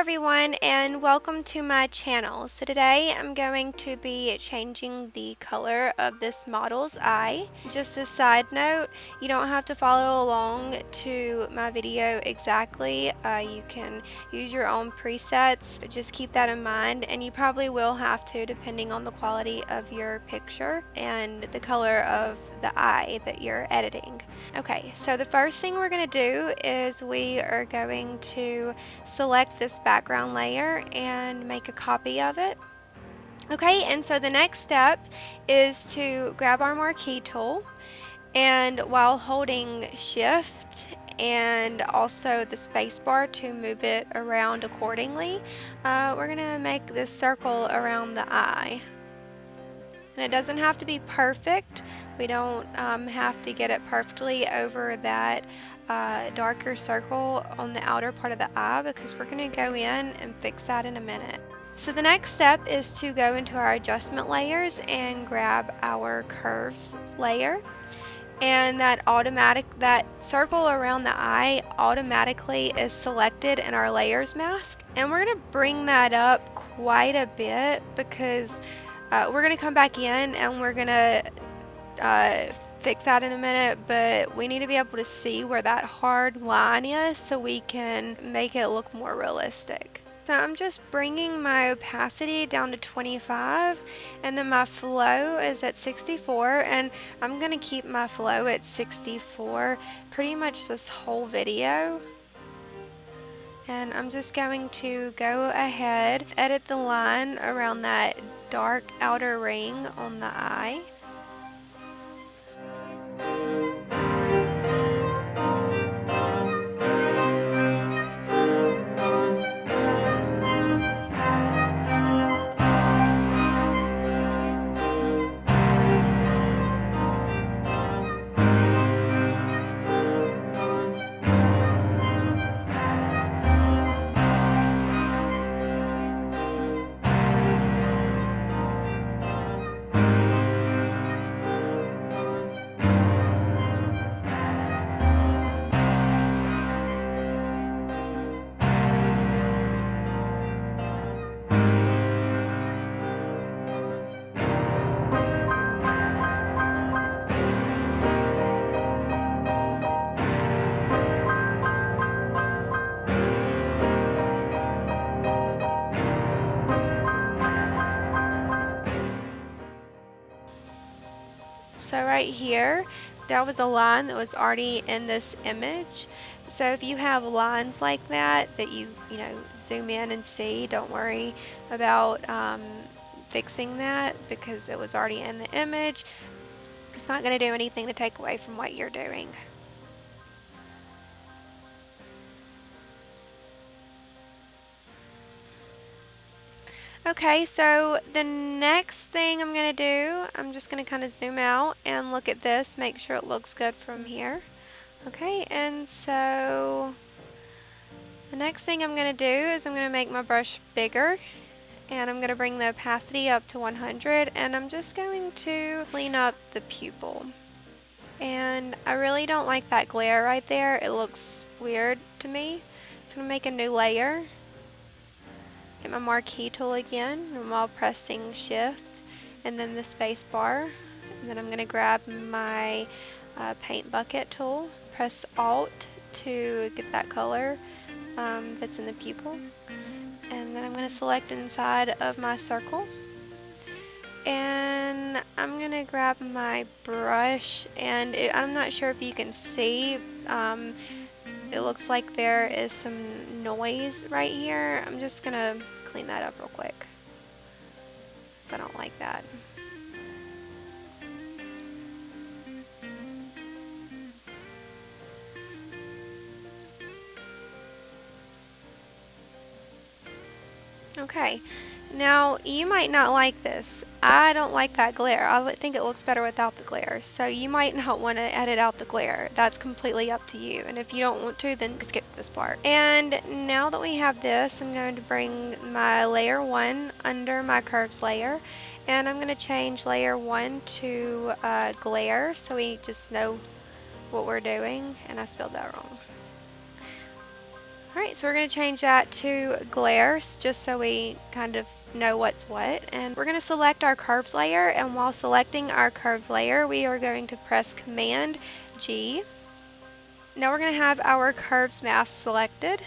everyone, and welcome to my channel. So today I'm going to be changing the color of this model's eye. Just a side note, you don't have to follow along to my video exactly. You can use your own presets. Just keep that in mind, and you probably will have to depending on the quality of your picture and the color of the eye that you're editing. Okay, so the first thing we're going to do is we are going to select this background layer and make a copy of it. Okay, and so the next step is to grab our marquee tool, and while holding shift and also the space bar to move it around accordingly, we're going to make this circle around the eye. And it doesn't have to be perfect. We don't have to get it perfectly over that darker circle on the outer part of the eye, because we're going to go in and fix that in a minute. So the next step is to go into our adjustment layers and grab our curves layer. And that circle around the eye automatically is selected in our layers mask. And we're going to bring that up quite a bit, because we're going to come back in and we're going to fix that in a minute, but we need to be able to see where that hard line is so we can make it look more realistic. So I'm just bringing my opacity down to 25, and then my flow is at 64, and I'm going to keep my flow at 64 pretty much this whole video. And I'm just going to go ahead, edit the line around that dark outer ring on the eye. So right here, that was a line that was already in this image. So if you have lines like that you zoom in and see, don't worry about fixing that, because it was already in the image. It's not going to do anything to take away from what you're doing. Okay, so the next thing I'm going to do, I'm just going to kind of zoom out and look at this, make sure it looks good from here. Okay, and so the next thing I'm going to do is I'm going to make my brush bigger, and I'm going to bring the opacity up to 100, and I'm just going to clean up the pupil. And I really don't like that glare right there. It looks weird to me. So I'm going to make a new layer. Get my marquee tool again, and while pressing shift and then the space bar, and then I'm going to grab my paint bucket tool, press alt to get that color that's in the pupil, and then I'm going to select inside of my circle, and I'm going to grab my brush, and I'm not sure if you can see, it looks like there is some noise right here. I'm just going to clean that up real quick, because I don't like that. Okay, now you might not like this. I don't like that glare. I think it looks better without the glare. So you might not want to edit out the glare. That's completely up to you. And if you don't want to, then skip this part. And now that we have this, I'm going to bring my layer 1 under my curves layer. And I'm going to change layer 1 to glare, so we just know what we're doing. And I spelled that wrong. Alright, so we're going to change that to glare just so we kind of know what's what. And we're going to select our curves layer, and while selecting our curves layer, we are going to press Command G. Now we're going to have our curves mask selected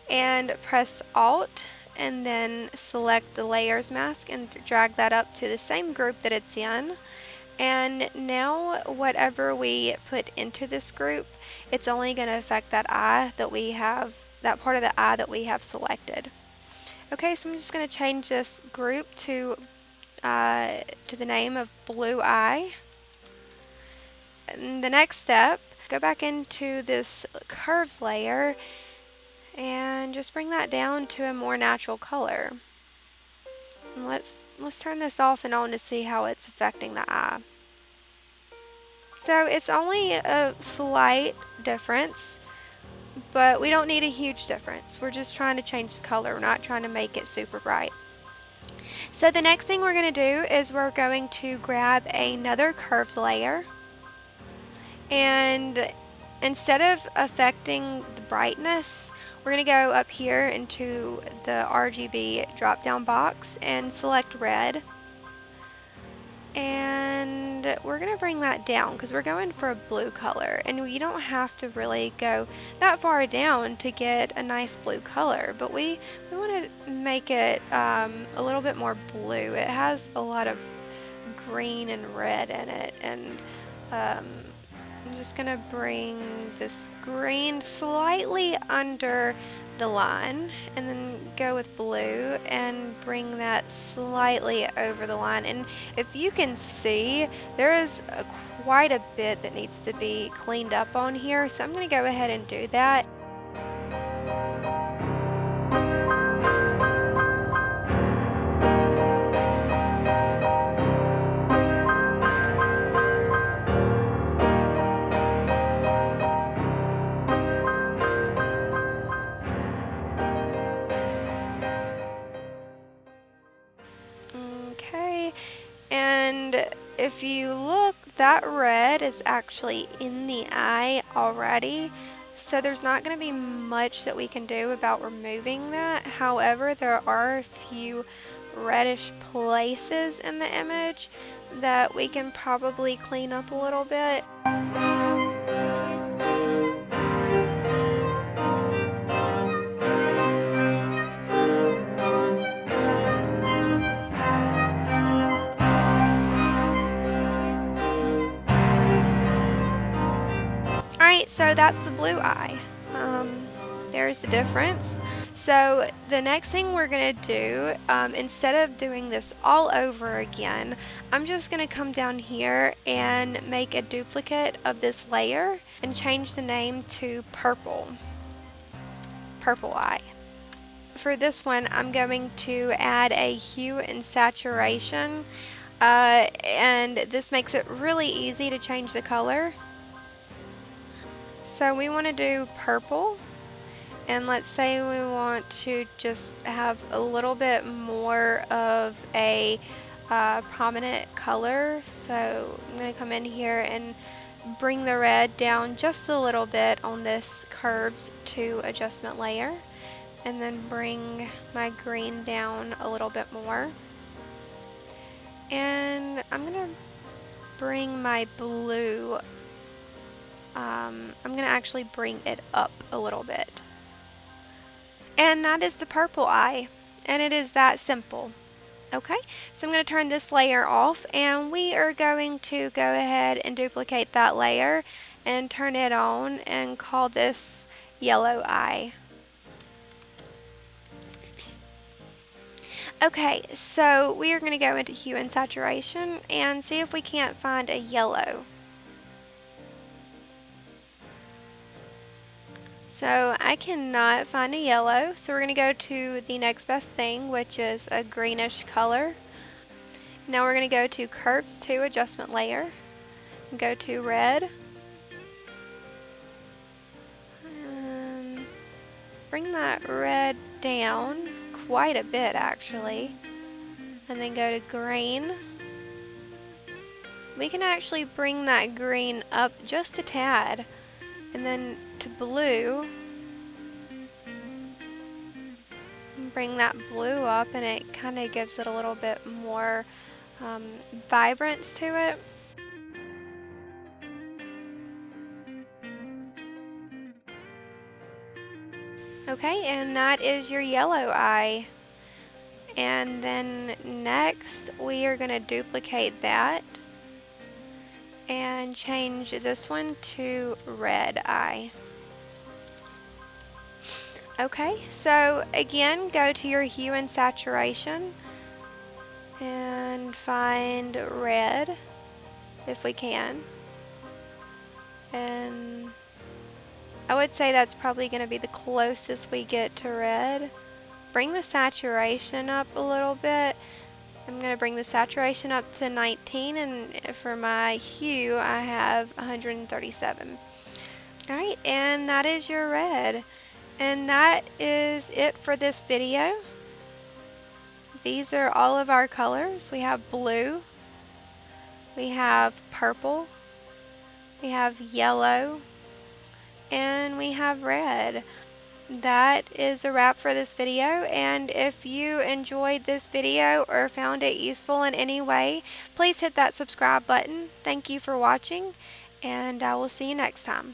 and press Alt and then select the layers mask and drag that up to the same group that it's in. And now whatever we put into this group, it's only going to affect that eye that we have, that part of the eye that we have selected. Okay, so I'm just going to change this group to the name of Blue Eye. And the next step, go back into this curves layer and just bring that down to a more natural color. And let's turn this off and on to see how it's affecting the eye. So it's only a slight difference, but we don't need a huge difference. We're just trying to change the color. We're not trying to make it super bright. So the next thing we're going to do is we're going to grab another curves layer, and instead of affecting the brightness, we're going to go up here into the RGB drop down box and select red. And we're going to bring that down because we're going for a blue color, and you don't have to really go that far down to get a nice blue color, but we want to make it a little bit more blue. It has a lot of green and red in it, and I'm just going to bring this green slightly under the line and then go with blue and bring that slightly over the line. And if you can see, there is quite a bit that needs to be cleaned up on here, so I'm going to go ahead and do that. Okay, and if you look, that red is actually in the eye already, so there's not going to be much that we can do about removing that. However, there are a few reddish places in the image that we can probably clean up a little bit. Alright, so that's the blue eye. There's the difference. So the next thing we're going to do, instead of doing this all over again, I'm just going to come down here and make a duplicate of this layer and change the name to purple. Purple eye. For this one, I'm going to add a hue and saturation, and this makes it really easy to change the color. So we want to do purple, and let's say we want to just have a little bit more of a prominent color. So I'm going to come in here and bring the red down just a little bit on this curves to adjustment layer, and then bring my green down a little bit more. And I'm going to bring my blue, I'm going to actually bring it up a little bit. And that is the purple eye, and it is that simple. Okay, so I'm going to turn this layer off, and we are going to go ahead and duplicate that layer and turn it on and call this yellow eye. Okay, so we are going to go into hue and saturation and see if we can't find a yellow. So I cannot find a yellow, so we're going to go to the next best thing, which is a greenish color. Now we're going to go to curves to adjustment layer, and go to red, bring that red down quite a bit actually, and then go to green. We can actually bring that green up just a tad, and then to blue, bring that blue up, and it kind of gives it a little bit more vibrance to it. Okay, and that is your yellow eye. And then next we are going to duplicate that and change this one to red eye. Okay, so again, go to your hue and saturation and find red if we can. And I would say that's probably going to be the closest we get to red. Bring the saturation up a little bit. I'm going to bring the saturation up to 19, and for my hue I have 137. Alright, and that is your red. And that is it for this video. These are all of our colors. We have blue, we have purple, we have yellow, and we have red. That is a wrap for this video, and if you enjoyed this video or found it useful in any way, please hit that subscribe button. Thank you for watching, and I will see you next time.